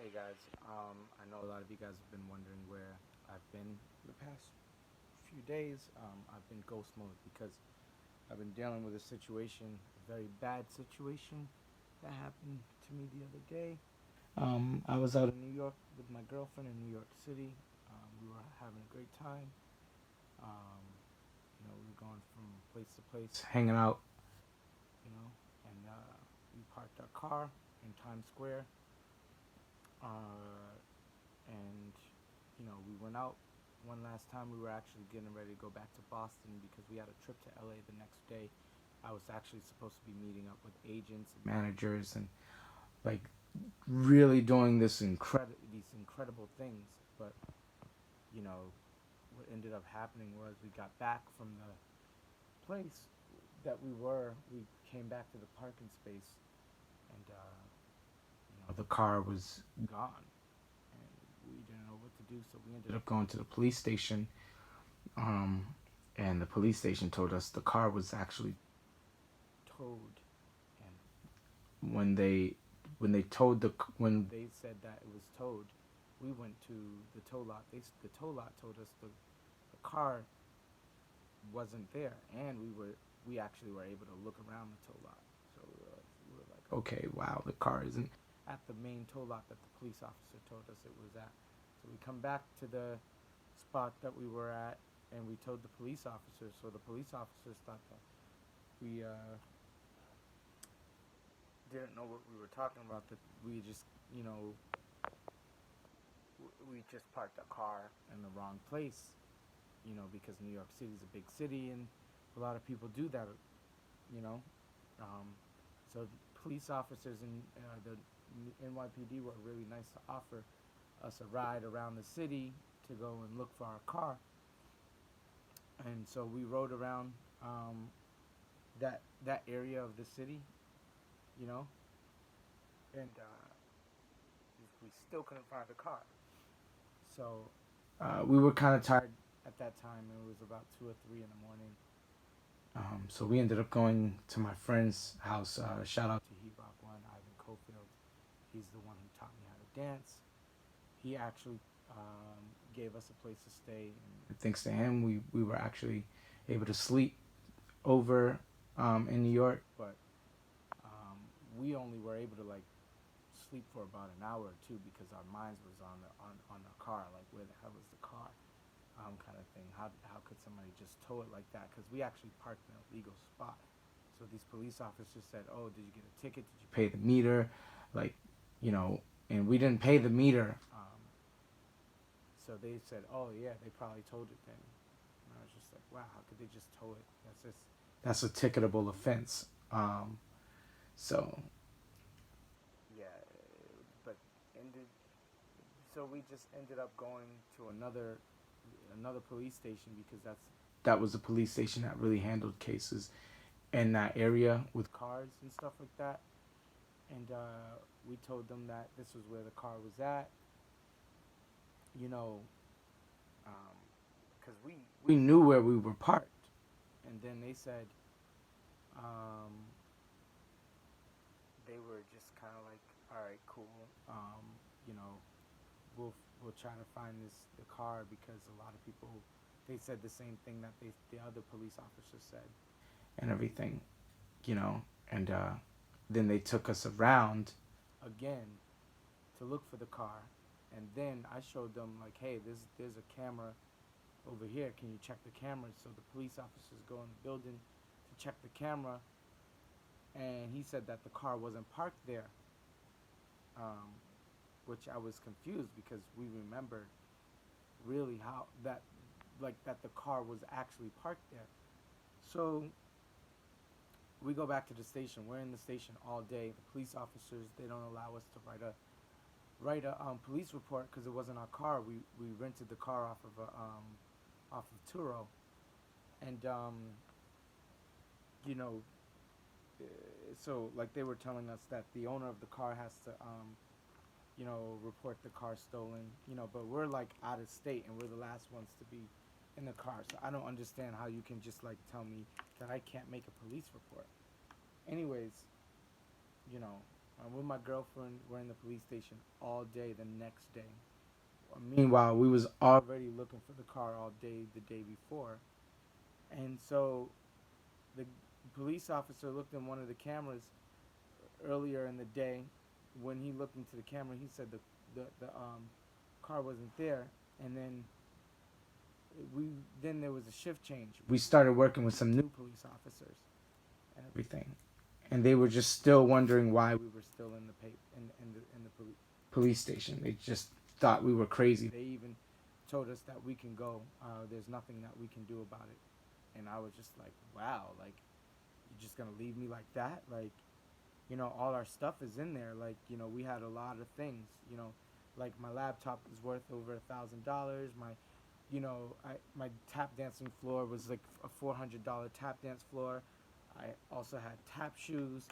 Hey guys, I know a lot of you guys have been wondering where I've been the past few days. I've been ghost mode because I've been dealing with a situation, a very bad situation that happened to me the other day. I was out in New York with my girlfriend in New York City. We were having a great time. Um, we were going from place to place, hanging out, and we parked our car in Times Square. Uh, and we went out one last time. We were actually getting ready to go back to Boston because we had a trip to LA the next day. I was actually supposed to be meeting up with agents and managers and like really doing these incredible things. But what ended up happening was we got back from the place that we came back to the parking space, and the car was gone, and we didn't know what to do, so we ended up going to the police station. Um, and the police station told us the car was actually towed. And when they said that it was towed, we went to the tow lot. The tow lot told us the car wasn't there, and we actually were able to look around the tow lot. So we were like, okay, wow, the car isn't at the main tow lot that the police officer told us it was at. So we come back to the spot that we were at, and we told the police officers. So the police officers thought that we didn't know what we were talking about. That we just, we just parked a car in the wrong place. Because New York City is a big city, and a lot of people do that. You know, um, so police officers in the NYPD were really nice to offer us a ride around the city to go and look for our car. And so we rode around that area of the city, you know, and we still couldn't find the car. So we were kind of tired at that time. It was about 2 or 3 in the morning. So we ended up going to my friend's house. Shout out to Heat Rock One, Ivan Cofield. He's the one who taught me how to dance. He actually gave us a place to stay, and thanks to him, we were actually able to sleep over in New York. But we only were able to sleep for about an hour or two because our minds was on the car. Like, where the hell is the car? Kind of thing. How could somebody just tow it like that? Because we actually parked in a legal spot. So these police officers said, "Oh, did you get a ticket? Did you pay the meter?" Like, and we didn't pay the meter. So they said, "Oh yeah, they probably towed it then." And I was just like, "Wow, how could they just tow it? That's a ticketable offense." So yeah, but ended. So we just ended up going to another police station because that was a police station that really handled cases in that area with cars and stuff like that. And we told them that this was where the car was at, you know, because we knew where we were parked. And then they said they were just kind of like, all right, cool, you know, we'll try to find the car, because a lot of people, they said the same thing that the other police officer said and everything, you know. And then they took us around again to look for the car. And then I showed them, like, hey, there's a camera over here. Can you check the cameras? So the police officers go in the building to check the camera, and he said that the car wasn't parked there, which I was confused because we remembered really how that the car was actually parked there. So we go back to the station. We're in the station all day. The police officers, they don't allow us to write a police report because it wasn't our car. We rented the car off of Turo, and you know, uh, so like they were telling us that the owner of the car has to report the car stolen. But we're like out of state, and we're the last ones to be in the car. So I don't understand how you can just like tell me that I can't make a police report. Anyways, you know, with my girlfriend. We're in the police station all day the next day. Meanwhile, we was already looking for the car all day the day before, and so the police officer looked in one of the cameras earlier in the day. When he looked into the camera, he said the car wasn't there, and we then there was a shift change. We started working with some new police officers and everything, and they were just still wondering why we were still in the police station. They just thought we were crazy. They even told us that we can go. There's nothing that we can do about it. And I was just like, wow, like, you're just gonna leave me like that? Like, all our stuff is in there. Like, we had a lot of things. Like my laptop is worth over $1,000. My tap dancing floor was like a $400 tap dance floor. I also had tap shoes.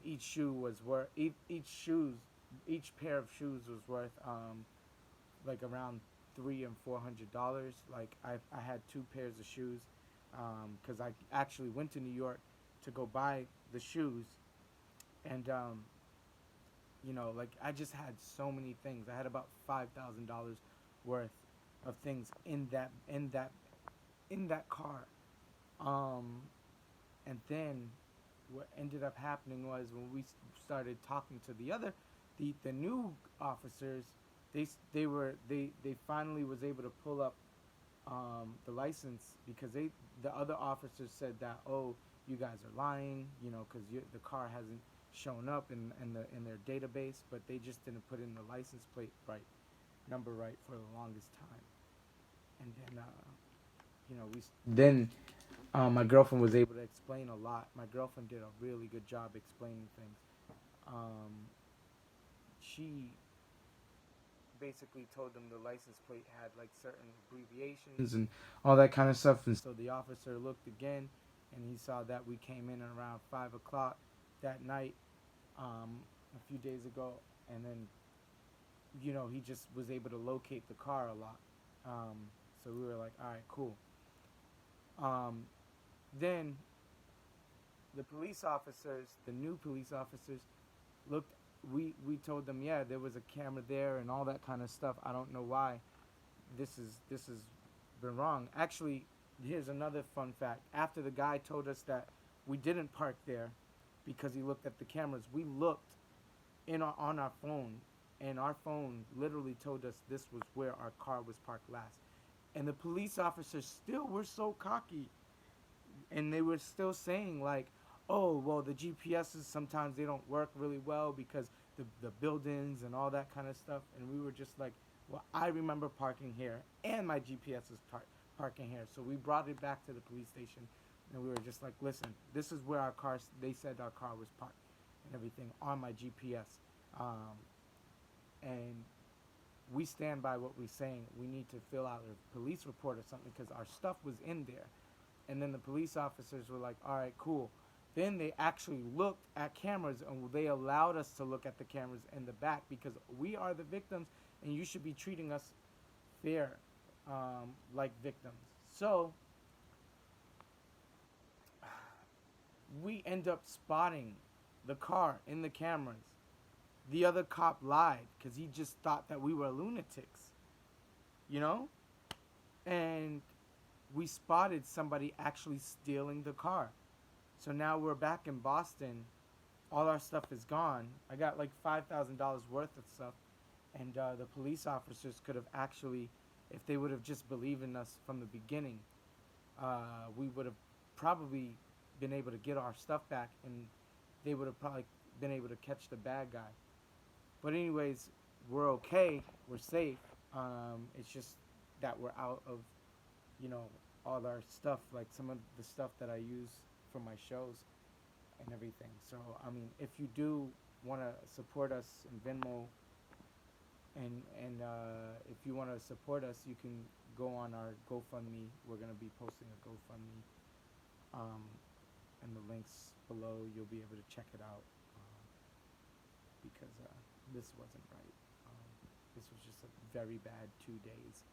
Each shoe was worth each pair of shoes was worth like around $300 and $400. Like I had two pairs of shoes because I actually went to New York to go buy the shoes, and like I just had so many things. I had about $5,000 worth of things in that car. Um, and then what ended up happening was when we started talking to the new officers, they finally was able to pull up the license, because the other officers said that, oh, you guys are lying, because the car hasn't shown up in their database, but they just didn't put in the license plate number right for the longest time. And then my girlfriend was able to explain a lot. My girlfriend did a really good job explaining things. She basically told them the license plate had like certain abbreviations and all that kind of stuff. And so the officer looked again, and he saw that we came in around 5 o'clock that night, a few days ago, and then he just was able to locate the car a lot. So we were like, all right, cool. Then the new police officers, looked. We told them, yeah, there was a camera there and all that kind of stuff. I don't know why this has been wrong. Actually, here's another fun fact. After the guy told us that we didn't park there because he looked at the cameras, we looked on our phone, and our phone literally told us this was where our car was parked last. And the police officers still were so cocky, and they were still saying like, oh, well, the GPSs sometimes they don't work really well because the buildings and all that kind of stuff. And we were just like, well, I remember parking here, and my GPS is parking here. So we brought it back to the police station, and we were just like, listen, this is where they said our car was parked and everything on my GPS. And we stand by what we're saying. We need to fill out a police report or something because our stuff was in there. And then the police officers were like, all right, cool. Then they actually looked at cameras, and they allowed us to look at the cameras in the back because we are the victims, and you should be treating us fair, like victims. So we end up spotting the car in the cameras. The other cop lied because he just thought that we were lunatics, you know? And we spotted somebody actually stealing the car. So now we're back in Boston. All our stuff is gone. I got like $5,000 worth of stuff. And the police officers could have actually, if they would have just believed in us from the beginning, we would have probably been able to get our stuff back, and they would have probably been able to catch the bad guy. But anyways, we're okay. We're safe. It's just that we're out of, all our stuff, like some of the stuff that I use for my shows and everything. So, I mean, if you do want to support us in Venmo, and if you want to support us, you can go on our GoFundMe. We're going to be posting a GoFundMe, and the links below. You'll be able to check it out, because this wasn't right. This was just a very bad 2 days,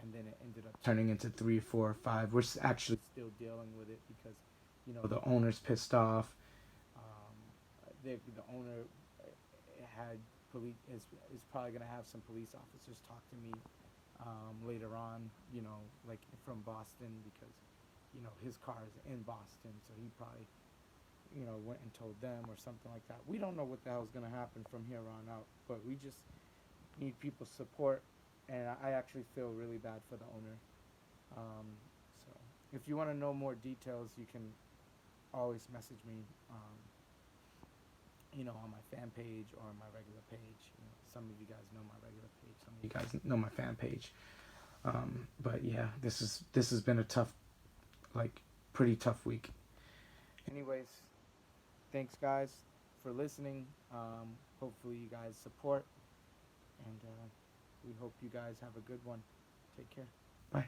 and then it ended up turning into 3, 4, 5. We're actually still dealing with it because, the owner's pissed off. The owner had police is probably gonna have some police officers talk to me later on, like from Boston, because his car is in Boston, so he probably went and told them or something like that. We don't know what the hell's gonna happen from here on out, but we just need people's support, and I actually feel really bad for the owner. So if you want to know more details, you can always message me, on my fan page or on my regular page. Some of you guys know my regular page. Some of you guys know my fan page. But yeah, this has been a tough, pretty tough week. Anyways, thanks guys for listening. Hopefully you guys support, and we hope you guys have a good one. Take care. Bye.